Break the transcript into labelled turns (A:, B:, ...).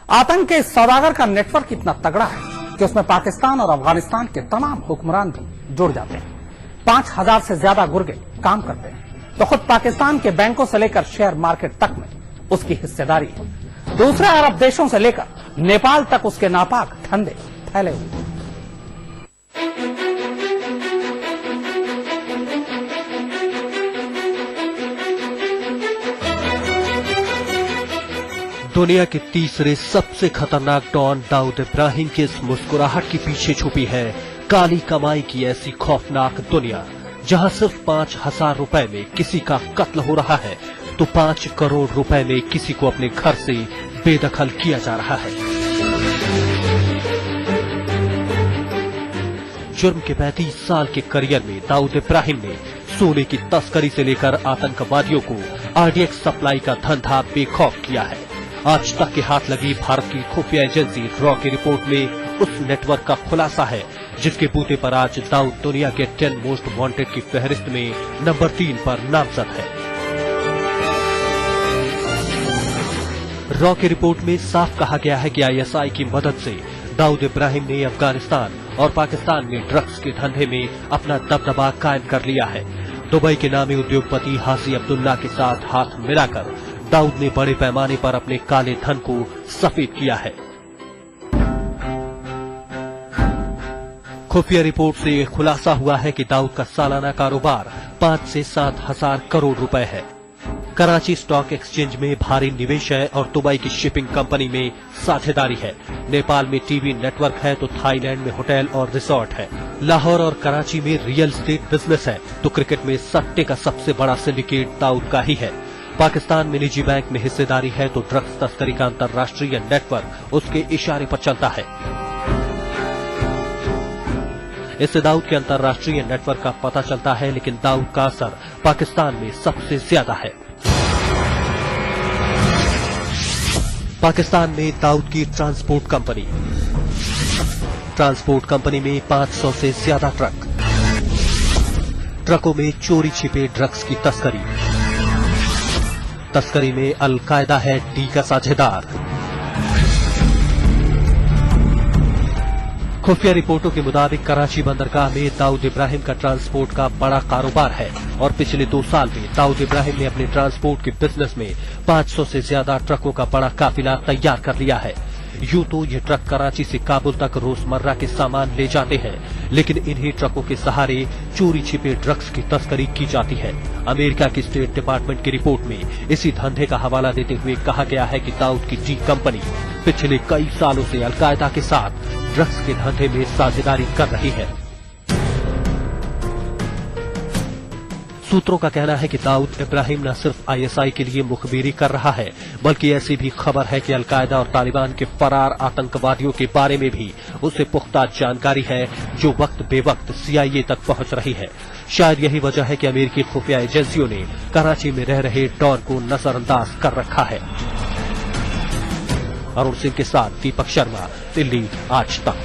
A: आतंक के इस सौदागर का नेटवर्क इतना तगड़ा है कि उसमें पाकिस्तान और अफगानिस्तान के तमाम हुक्मरान भी जुड़ जाते हैं। 5000 से ज्यादा गुर्गे काम करते हैं, तो खुद पाकिस्तान के बैंकों से लेकर शेयर मार्केट तक में उसकी हिस्सेदारी है। दूसरे अरब देशों से लेकर नेपाल तक उसके नापाक धंधे फैले हुए हैं।
B: दुनिया के तीसरे सबसे खतरनाक डॉन दाऊद इब्राहिम की इस मुस्कुराहट के पीछे छुपी है काली कमाई की ऐसी खौफनाक दुनिया, जहां सिर्फ 5,000 रुपए में किसी का कत्ल हो रहा है तो 5 करोड़ रुपए में किसी को अपने घर से बेदखल किया जा रहा है। जुर्म के 35 साल के करियर में दाऊद इब्राहिम ने सोने की तस्करी से लेकर आतंकवादियों को आरडीएक्स सप्लाई का धंधा बेखौफ किया है। आज तक के हाथ लगी भारत की खुफिया एजेंसी रॉ की रिपोर्ट में उस नेटवर्क का खुलासा है जिसके बूते पर आज दाऊद दुनिया के 10 मोस्ट वांटेड की फहरिस्त में नंबर 3 पर नामजद है। रॉ की रिपोर्ट में साफ कहा गया है कि आईएसआई की मदद से दाऊद इब्राहिम ने अफगानिस्तान और पाकिस्तान में ड्रग्स के धंधे में अपना दबदबा कायम कर लिया है। दुबई के नामी उद्योगपति हाजी अब्दुल्ला के साथ हाथ मिलाकर दाऊद ने बड़े पैमाने पर अपने काले धन को सफेद किया है। खुफिया रिपोर्ट से यह खुलासा हुआ है कि दाऊद का सालाना कारोबार 5 से 7 हजार करोड़ रुपए है। कराची स्टॉक एक्सचेंज में भारी निवेश है और दुबई की शिपिंग कंपनी में साझेदारी है। नेपाल में टीवी नेटवर्क है तो थाईलैंड में होटल और रिसोर्ट है। लाहौर और कराची में रियल एस्टेट बिजनेस है तो क्रिकेट में सट्टे का सबसे बड़ा सिंडिकेट दाऊद का ही है। पाकिस्तान में निजी बैंक में हिस्सेदारी है तो ड्रग्स तस्करी का अंतर्राष्ट्रीय नेटवर्क उसके इशारे पर चलता है। इससे दाऊद के अंतर्राष्ट्रीय नेटवर्क का पता चलता है, लेकिन दाऊद का असर पाकिस्तान में सबसे ज्यादा है। पाकिस्तान में दाऊद की ट्रांसपोर्ट कंपनी में 500 से ज्यादा ट्रकों में चोरी छिपे ड्रग्स की तस्करी में अल-कायदा है डी का साझेदार। खुफिया रिपोर्टों के मुताबिक कराची बंदरगाह में दाऊद इब्राहिम का ट्रांसपोर्ट का बड़ा कारोबार है और पिछले 2 साल में दाऊद इब्राहिम ने अपने ट्रांसपोर्ट के बिजनेस में 500 से ज्यादा ट्रकों का बड़ा काफिला तैयार कर लिया है। यूं तो ये ट्रक कराची से काबुल तक रोजमर्रा के सामान ले जाते हैं, लेकिन इन्हीं ट्रकों के सहारे चोरी छिपे ड्रग्स की तस्करी की जाती है। अमेरिका की स्टेट डिपार्टमेंट की रिपोर्ट में इसी धंधे का हवाला देते हुए कहा गया है कि दाऊद की डी कंपनी पिछले कई सालों से अल-कायदा के साथ ड्रग्स के धंधे में साझेदारी कर रही है। सूत्रों का कहना है कि दाऊद इब्राहिम न सिर्फ आईएसआई के लिए मुखबिरी कर रहा है, बल्कि ऐसी भी खबर है कि अल-कायदा और तालिबान के फरार आतंकवादियों के बारे में भी उसे पुख्ता जानकारी है, जो वक्त बेवक्त सीआईए तक पहुंच रही है। शायद यही वजह है कि अमेरिकी खुफिया एजेंसियों ने कराची में रह रहे डॉन को नजरअंदाज कर रखा है। अरुण सिंह के साथ दीपक शर्मा, दिल्ली आज तक।